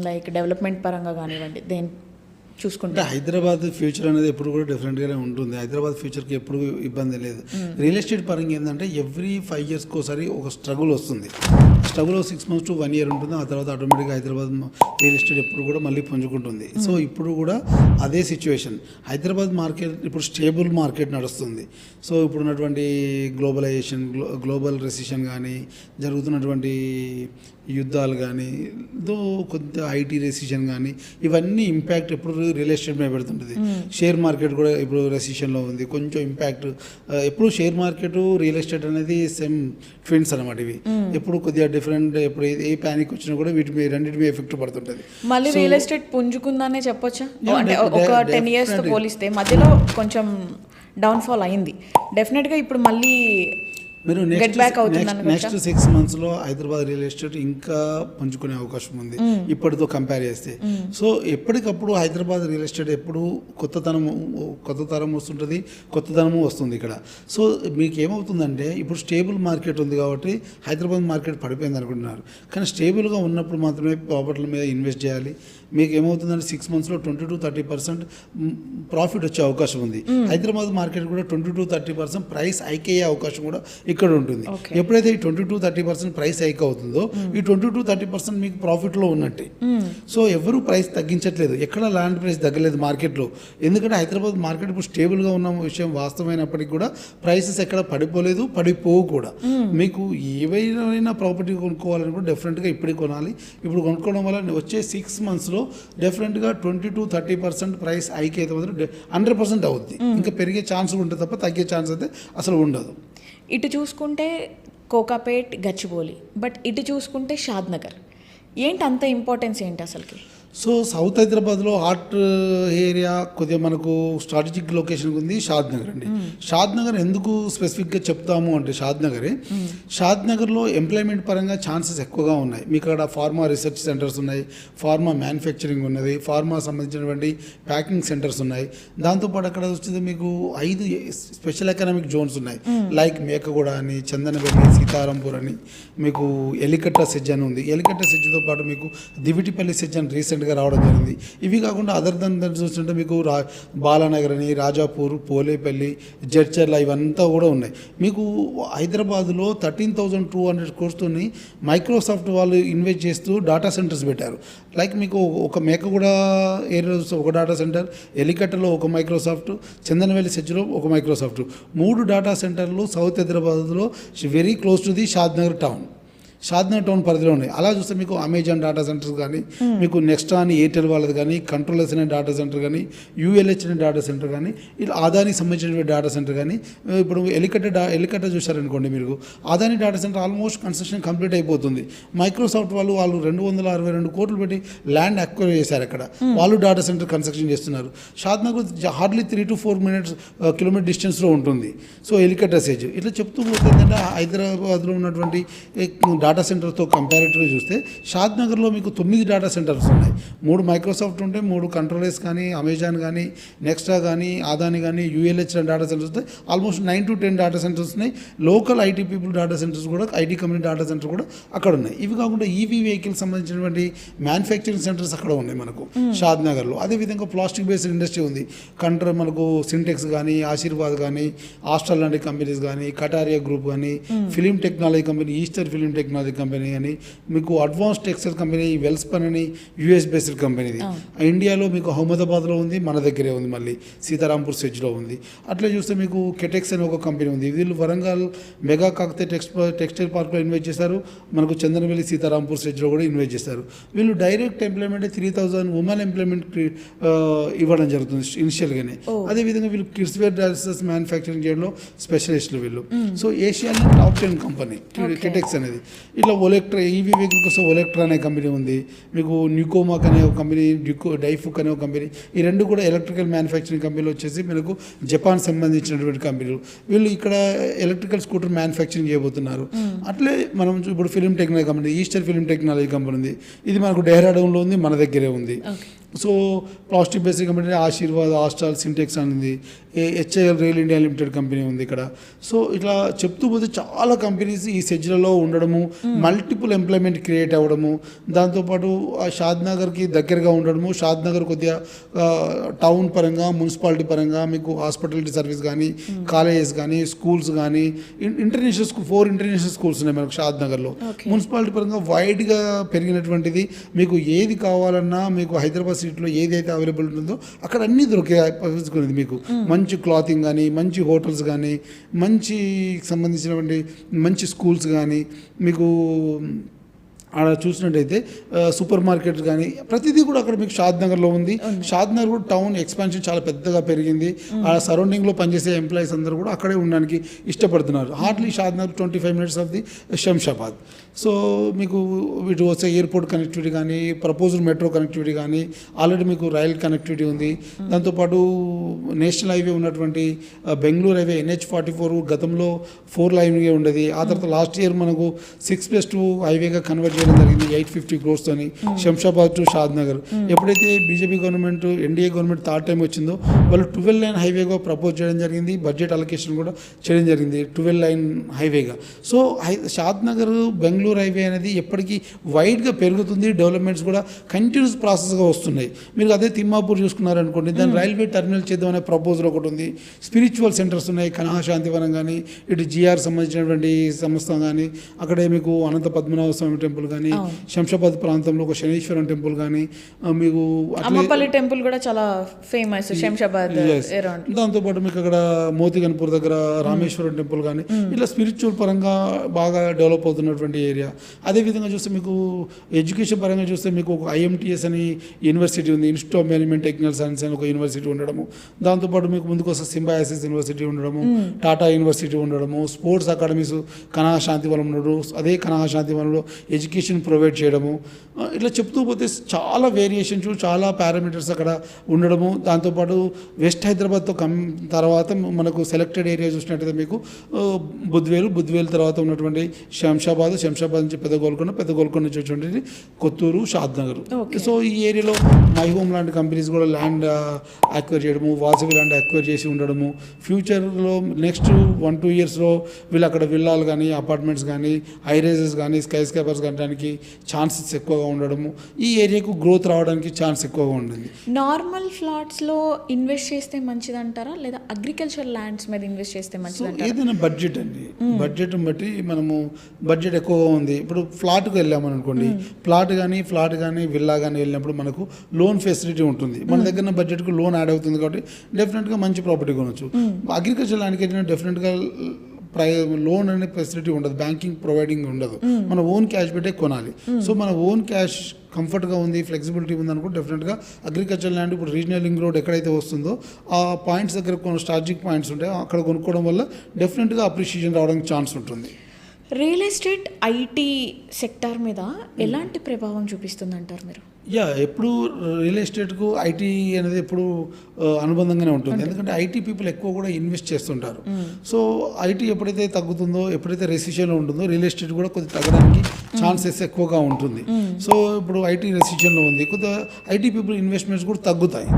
Like development పరంగా కానివ్వండి దేని చూసుకుంటే? అంటే హైదరాబాద్ ఫ్యూచర్ అనేది ఎప్పుడు కూడా డిఫరెంట్గానే ఉంటుంది. హైదరాబాద్ ఫ్యూచర్కి ఎప్పుడు ఇబ్బంది లేదు. రియల్ ఎస్టేట్ పరంగా ఏంటంటే ఎవ్రీ 5 yearsకి ఒకసారి ఒక స్ట్రగుల్ వస్తుంది. స్ట్రగుల్ 6 months to 1 year ఉంటుంది. ఆ తర్వాత ఆటోమేటిక్గా హైదరాబాద్ రియల్ ఎస్టేట్ ఎప్పుడు కూడా మళ్ళీ పుంజుకుంటుంది. సో ఇప్పుడు కూడా అదే సిచ్యువేషన్. హైదరాబాద్ మార్కెట్ ఇప్పుడు స్టేబుల్ మార్కెట్ నడుస్తుంది. సో ఇప్పుడున్నటువంటి గ్లోబలైజేషన్, గ్లోబల్ రెసిషన్ కానీ, జరుగుతున్నటువంటి యుద్ధాలు కానీ, కొంత ఐటీ రెసిషన్ కానీ, ఇవన్నీ ఇంపాక్ట్ ఎప్పుడు రియల్ ఎస్టేట్ మీద పెడుతుంటుంది. షేర్ మార్కెట్ కూడా ఇప్పుడు రెసిషన్లో ఉంది. కొంచెం ఇంపాక్ట్ ఎప్పుడు షేర్ మార్కెట్ రియల్ ఎస్టేట్ అనేది సేమ్ ట్విన్స్ అనమాట. ఇవి ఎప్పుడు కొద్దిగా డిఫరెంట్. ఎప్పుడు ఏ ప్యానిక్ వచ్చినా కూడా వీటి మీద రెండింటి మీద ఎఫెక్ట్ పడుతుంటుంది. మళ్ళీ రియల్ ఎస్టేట్ పుంజుకుందానే చెప్పొచ్చా? అంటే ఒక 10 yearsతో పోలిస్తే మధ్యలో కొంచెం డౌన్ఫాల్ అయింది. డెఫినెట్గా ఇప్పుడు మళ్ళీ మీరు నెక్స్ట్ 6 monthsలో హైదరాబాద్ రియల్ ఎస్టేట్ ఇంకా పుంజుకునే అవకాశం ఉంది ఇప్పటితో కంపేర్ చేస్తే. సో ఎప్పటికప్పుడు హైదరాబాద్ రియల్ ఎస్టేట్ ఎప్పుడు కొత్త తరం వస్తుంటుంది, కొత్తదనము వస్తుంది ఇక్కడ. సో మీకు ఏమవుతుందంటే ఇప్పుడు స్టేబుల్ మార్కెట్ ఉంది కాబట్టి హైదరాబాద్ మార్కెట్ పడిపోయింది అనుకుంటున్నారు. కానీ స్టేబుల్గా ఉన్నప్పుడు మాత్రమే ప్రాపర్టీల మీద ఇన్వెస్ట్ చేయాలి. మీకు ఏమవుతుందంటే 6 monthsలో 20-30% ప్రాఫిట్ వచ్చే అవకాశం ఉంది. హైదరాబాద్ మార్కెట్ కూడా 20-30% ప్రైస్ హైక్ అయ్యే అవకాశం కూడా ఇక్కడ ఉంటుంది. ఎప్పుడైతే ఈ 20-30% ప్రైస్ హైక్ అవుతుందో ఈ 20-30% మీకు ప్రాఫిట్లో ఉన్నట్టే. సో ఎవరు ప్రైస్ తగ్గించట్లేదు, ఎక్కడ ల్యాండ్ ప్రైస్ తగ్గలేదు మార్కెట్లో. ఎందుకంటే హైదరాబాద్ మార్కెట్ ఇప్పుడు స్టేబుల్గా ఉన్న విషయం వాస్తవమైనప్పటికీ కూడా ప్రైసెస్ ఎక్కడ పడిపోలేదు, పడిపోవు కూడా. మీకు ఏవైనా ప్రాపర్టీ కొనుక్కోవాలని కూడా డెఫినెట్గా ఇప్పుడే కొనాలి. ఇప్పుడు కొనుక్కోవడం వల్ల వచ్చే 6 monthsలో డెఫినెట్గా 20-30% ప్రైస్ హైక్ అయితే మాత్రం 100% అవుద్ది. ఇంకా పెరిగే ఛాన్స్ ఉంటుంది తప్ప తగ్గే ఛాన్స్ అయితే అసలు ఉండదు. ఇటు చూసుకుంటే కోకాపేట్, గచ్చిబౌలి, బట్ ఇటు చూసుకుంటే షాద్నగర్. ఏంటి అంత ఇంపార్టెన్స్ ఏంటి అసలుకి? సో సౌత్ హైదరాబాద్లో హాట్ ఏరియా కొద్దిగా మనకు స్ట్రాటజిక్ లొకేషన్ ఉంది షాద్నగర్ అండి. షాద్నగర్ ఎందుకు స్పెసిఫిక్గా చెప్తాము అంటే షాద్నగర్లో ఎంప్లాయ్మెంట్ పరంగా ఛాన్సెస్ ఎక్కువగా ఉన్నాయి. మీకు అక్కడ ఫార్మా రీసెర్చ్ సెంటర్స్ ఉన్నాయి, ఫార్మా మ్యానుఫ్యాక్చరింగ్ ఉన్నది, ఫార్మా సంబంధించినటువంటి ప్యాకింగ్ సెంటర్స్ ఉన్నాయి. దాంతోపాటు అక్కడ వచ్చేది మీకు 5 స్పెషల్ ఎకనామిక్ జోన్స్ ఉన్నాయి. లైక్ మేకగూడ అని, చందనబెల్లి, సీతారాంపూర్ అని, మీకు ఎలికట్ట సెజ్ అని ఉంది. ఎలికట్ట సెజ్తో పాటు మీకు దివిటిపల్లి సెజ్ అని రీసెంట్గా రావడం జరిగింది. ఇవి కాకుండా అదర్ దన్ చూస్తుంటే మీకు బాలానగర్ అని, రాజాపూర్, పోలేపల్లి, జడ్చర్ల ఇవంతా కూడా ఉన్నాయి. మీకు హైదరాబాద్లో 13,200 crores మైక్రోసాఫ్ట్ వాళ్ళు ఇన్వెస్ట్ చేస్తూ డేటా సెంటర్స్ పెట్టారు. లైక్ మీకు ఒక మేకగూడ ఏరియాలో ఒక డేటా సెంటర్, ఎలికట్టలో ఒక మైక్రోసాఫ్ట్, చందనవెల్లి సెజ్లో ఒక మైక్రోసాఫ్ట్, 3 డేటా సెంటర్లు సౌత్ హైదరాబాద్లో very close to the Shadnagar town పరిధిలో ఉన్నాయి. అలా చూస్తే మీకు అమెజాన్ డేటా సెంటర్స్ కానీ, మీకు నెక్స్ట్ అని ఎయిర్టెల్ వాళ్ళది కానీ, కంట్రోలర్స్ అనే డేటా సెంటర్ కానీ, యూఎల్హెచ్ అనే డేటా సెంటర్ కానీ, ఇలా ఆదానికి సంబంధించిన డేటా సెంటర్ కానీ, ఇప్పుడు ఎలికట్ట చూసారనుకోండి మీరు, Adani data centre almost construction complete అయిపోతుంది. మైక్రోసాఫ్ట్ వాళ్ళు 262 కోట్లు పెట్టి ల్యాండ్ అక్వైర్ చేశారు అక్కడ. వాళ్ళు డేటా సెంటర్ కన్స్ట్రక్షన్ చేస్తున్నారు. Shadnagar hardly 3 to 4 minutes kilometre డిస్టెన్స్లో ఉంటుంది. సో ఎలికట్ట సెజ్ ఇట్లా చెప్తూ పోతే ఏంటంటే హైదరాబాద్లో ఉన్నటువంటి డేటా సెంటర్తో కంపారిటివ్గా చూస్తే షాద్నగర్లో మీకు 9 డేటా సెంటర్స్ ఉన్నాయి. 3 మైక్రోసాఫ్ట్ ఉంటే 3 కంట్రోలర్స్ కానీ, అమెజాన్ కానీ, నెక్స్ట్రా కానీ, ఆదాని కానీ, యూఎల్హెచ్ డేటా సెంటర్స్ వస్తాయి. ఆల్మోస్ట్ 9 to 10 డేటా సెంటర్స్ ఉన్నాయి. Local IT people data centres కూడా, ఐటీ కంపెనీ డేటా సెంటర్ కూడా అక్కడ ఉన్నాయి. ఇవి కాకుండా ఈవీ వెహికల్ సంబంధించినటువంటి మ్యానుఫ్యాక్చరింగ్ సెంటర్స్ అక్కడ ఉన్నాయి మనకు షాద్నగర్లో. అదేవిధంగా ప్లాస్టిక్ బేస్డ్ ఇండస్ట్రీ ఉంది. మనకు సింటెక్స్ కానీ, ఆశీర్వాద్ కానీ, ఆస్ట్రల్ లాంటి కంపెనీస్ కానీ, కటారియా గ్రూప్ కానీ, film technology company, Ester film technology company అని, మీకు అడ్వాన్స్ టెక్స్టైల్ కంపెనీ వెల్స్పన్ అని యూఎస్ బేస్డ్ కంపెనీది. ఇండియాలో మీకు అహ్మదాబాద్లో ఉంది, మన దగ్గరే ఉంది, మళ్ళీ సీతారాంపూర్ సెజ్లో ఉంది. అట్లా చూస్తే మీకు కెటెక్స్ అని ఒక కంపెనీ ఉంది. వీళ్ళు వరంగల్ మెగా కాకతే టెక్స్టైల్ పార్క్లో ఇన్వెస్ట్ చేశారు. మనకు చందనవెల్లి, సీతారాంపూర్ సెజ్లో కూడా ఇన్వెస్ట్ చేశారు. వీళ్ళు డైరెక్ట్ ఎంప్లాయ్మెంట్ 3,000 ఉమెన్ ఎంప్లాయ్మెంట్ ఇవ్వడం జరుగుతుంది ఇనిషియల్గానే. అదేవిధంగా వీళ్ళు కిడ్స్ వేర్ డ్రెస్సెస్ మ్యానుఫ్యాక్చరింగ్ చేయడంలో స్పెషలిస్టులు వీళ్ళు. సో ఏషియాలో టాప్ 10 కంపెనీ కెటెక్స్ అనేది. ఇట్లా ఒలెక్ట్రా, ఈవీ వెహికల్ కోసం ఒలెక్ట్రా అనే కంపెనీ ఉంది. మీకు న్యూకోమాక్ అనే ఒక కంపెనీ, డైఫుక్ అనే ఒక కంపెనీ. ఈ రెండు కూడా ఎలక్ట్రికల్ మ్యానుఫ్యాక్చరింగ్ కంపెనీలు వచ్చేసి మనకు జపాన్ సంబంధించినటువంటి కంపెనీలు. వీళ్ళు ఇక్కడ ఎలక్ట్రికల్ స్కూటర్ మ్యానుఫ్యాక్చరింగ్ చేయబోతున్నారు. అట్లే మనం ఇప్పుడు film technology company, Ester film technology company ఉంది. ఇది మనకు డెహ్రాడూన్లో ఉంది, మన దగ్గరే ఉంది. So plastic basic company Ashirvad, Astral, Sintex అనేది, HIL rail India limited company ఉంది ఇక్కడ. సో ఇట్లా చెప్తూ పోతే చాలా కంపెనీస్ ఈ సెజ్లలో ఉండడము, మల్టిపుల్ ఎంప్లాయ్మెంట్ క్రియేట్ అవ్వడము, దాంతోపాటు ఆ షాద్ నగర్కి దగ్గరగా ఉండడము, షాద్ నగర్ కొద్దిగా టౌన్ పరంగా, మున్సిపాలిటీ పరంగా మీకు హాస్పిటాలిటీ సర్వీస్ కానీ, కాలేజెస్ కానీ, స్కూల్స్ కానీ, ఇంటర్నేషనల్ స్కూల్ 4 ఇంటర్నేషనల్ స్కూల్స్ ఉన్నాయి మనకు షాద్ నగర్లో. మున్సిపాలిటీ పరంగా వైడ్గా పెరిగినటువంటిది. మీకు ఏది కావాలన్నా మీకు హైదరాబాద్ సిటీలో ఏదైతే అవైలబుల్ ఉంటుందో అక్కడ అన్నీ దొరికేది. మీకు మంచి క్లాతింగ్ కానీ, మంచి హోటల్స్ కానీ, మంచి సంబంధించినటువంటి మంచి స్కూల్స్ కానీ, మీకు ఆడ చూసినట్టయితే సూపర్ మార్కెట్ కానీ ప్రతిదీ కూడా అక్కడ మీకు షాద్ నగర్లో ఉంది. షాద్ నగర్ కూడా టౌన్ ఎక్స్పాన్షన్ చాలా పెద్దగా పెరిగింది. ఆ సరౌండింగ్లో పనిచేసే ఎంప్లాయీస్ అందరూ కూడా అక్కడే ఉండడానికి ఇష్టపడుతున్నారు. Hardly Shad Nagar 25 minutes of the Shamshabad. So మీకు ఇటు వస్తే ఎయిర్పోర్ట్ కనెక్టివిటీ కానీ, ప్రపోజ్డ్ మెట్రో కనెక్టివిటీ కానీ, ఆల్రెడీ మీకు రైల్ కనెక్టివిటీ ఉంది. దాంతోపాటు నేషనల్ హైవే ఉన్నటువంటి బెంగళూరు హైవే NH44 గతంలో 4 లైన్గా ఉండేది. ఆ తర్వాత లాస్ట్ ఇయర్ మనకు 6+2 హైవేగా కన్వర్ట్ చేయడం జరిగింది 850 crores తోని, శంషాబాద్ టు షాద్ నగర్. ఎప్పుడైతే BJP government, NDA government third time వచ్చిందో వాళ్ళు 12 లైన్ హైవేగా ప్రపోజ్ చేయడం జరిగింది. బడ్జెట్ అలొకేషన్ కూడా చేయడం జరిగింది 12 లైన్ హైవేగా. సో షాద్ నగర్ బెంగళూరు హైవే అనేది ఎప్పటికీ వైడ్గా పెరుగుతుంది. డెవలప్మెంట్స్ కూడా కంటిన్యూస్ ప్రాసెస్గా వస్తున్నాయి. మీరు అదే తిమ్మాపూర్ చూసుకున్నారనుకోండి, దాని రైల్వే టర్మినల్ చేద్దామనే ప్రపోజల్ ఒకటి ఉంది. స్పిరిచువల్ సెంటర్స్ ఉన్నాయి, కనహ శాంతివనం కానీ, ఇటు జిఆర్ సంబంధించినటువంటి సంస్థ కానీ, అక్కడే మీకు అనంత పద్మనాభ స్వామి టెంపుల్ కానీ, శంషాబాద్ ప్రాంతంలో ఒక శనీశ్వరం టెంపుల్ కానీ, మీకు అమ్మపల్లి టెంపుల్ కూడా చాలా ఫేమస్ శంషాబాద్ అరౌండ్. దాంతోపాటు మీకు అక్కడ మోతిగన్పూర్ దగ్గర రామేశ్వరం టెంపుల్ కానీ, ఇట్లా స్పిరిచువల్ పరంగా బాగా డెవలప్ అవుతున్నటువంటి ఏరియా. అదేవిధంగా చూస్తే మీకు ఎడ్యుకేషన్ పరంగా చూస్తే మీకు ఒక IMTS అని యూనివర్సిటీ ఉంది, institute of management technical science అని ఒక యూనివర్సిటీ ఉండడము. దాంతోపాటు మీకు ముందుకు వస్తే సింబాయాసిస్ యూనివర్సిటీ ఉండడము, టాటా యూనివర్సిటీ ఉండడము, స్పోర్ట్స్ అకాడమీస్ కనహ శాంతివనం ఉండడం, అదే కనహ శాంతివనంలో ఎడ్యుకేషన్ ప్రొవైడ్ చేయడము. ఇట్లా చెప్తూ పోతే చాలా వేరియేషన్స్, చాలా పారామీటర్స్ అక్కడ ఉండడము. దాంతోపాటు వెస్ట్ హైదరాబాద్తో తర్వాత మనకు సెలెక్టెడ్ ఏరియా చూసినట్టయితే మీకు బుద్వేలు తర్వాత ఉన్నటువంటి శంషాబాద్ నుంచి పెద్ద గోల్కొండ నుంచి వచ్చేటువంటి కొత్తూరు, షాద్ నగర్. సో ఈ ఏరియాలో మై హోమ్ లాంటి కంపెనీస్ కూడా ల్యాండ్ అక్వైర్ చేయడము, వాసవి ల్యాండ్ అక్వైర్ చేసి ఉండడము. ఫ్యూచర్లో నెక్స్ట్ 1-2 yearsలో వీళ్ళు అక్కడ విల్లాలు కానీ, అపార్ట్మెంట్స్ కానీ, హైరైజెస్ కానీ, స్కై స్కేపర్స్ కట్టడానికి ఛాన్సెస్ ఎక్కువగా ఉండడము. ఈ ఏరియాకు గ్రోత్ రావడానికి ఛాన్స్ ఎక్కువగా ఉంటుంది. నార్మల్ ఫ్లాట్స్లో ఇన్వెస్ట్ చేస్తే మంచిదంటారా, లేదా అగ్రికల్చర్ ల్యాండ్స్ మీద ఇన్వెస్ట్ చేస్తే మంచిదంటారా? ఏదైనా బడ్జెట్ అండి, బడ్జెట్ బట్టి మనము బడ్జెట్ ఎక్కువగా ఉంది. ఇప్పుడు ఫ్లాట్కి వెళ్ళామని అనుకోండి, ఫ్లాట్ కానీ విల్లా కానీ వెళ్ళినప్పుడు మనకు లోన్ ఫెసిలిటీ ఉంటుంది. మన దగ్గర బడ్జెట్కు లోన్ యాడ్ అవుతుంది కాబట్టి డెఫినెట్గా మంచి ప్రాపర్టీ కొనవచ్చు. అగ్రికల్చర్ ల్యాండ్కి వెళ్ళిన డెఫినెట్గా లోన్ అనే ఫెసిలిటీ ఉండదు, బ్యాంకింగ్ ప్రొవైడింగ్ ఉండదు. మన ఓన్ క్యాష్ పెట్టే కొనాలి. సో మన ఓన్ క్యాష్ కంఫర్ట్గా ఉంది, ఫ్లెక్సిబిలిటీ ఉంది అనుకో డెఫినెట్గా అగ్రికల్చర్ ల్యాండ్, ఇప్పుడు రీజనల్ లింక్ రోడ్ ఎక్కడైతే వస్తుందో ఆ పాయింట్స్ దగ్గర కొన్ని స్ట్రాటజిక్ పాయింట్స్ ఉంటాయి, అక్కడ కొనుక్కోవడం వల్ల డెఫినెట్గా అప్రిషియేషన్ రావడానికి ఛాన్స్ ఉంటుంది. రియల్ ఎస్టేట్ IT సెక్టార్ మీద ఎలాంటి ప్రభావం చూపిస్తుంది అంటారు మీరు? ఎప్పుడు రియల్ ఎస్టేట్కు IT అనేది ఎప్పుడు అనుబంధంగానే ఉంటుంది. ఎందుకంటే IT పీపుల్ ఎక్కువ కూడా ఇన్వెస్ట్ చేస్తుంటారు. సో IT ఎప్పుడైతే తగ్గుతుందో, ఎప్పుడైతే రెసిషన్లో ఉంటుందో రియల్ ఎస్టేట్ కూడా కొద్దిగా తగ్గడానికి ఛాన్సెస్ ఎక్కువగా ఉంటుంది. సో ఇప్పుడు IT రెసిషన్లో ఉంది, కొద్దిగా IT పీపుల్ ఇన్వెస్ట్మెంట్స్ కూడా తగ్గుతాయి.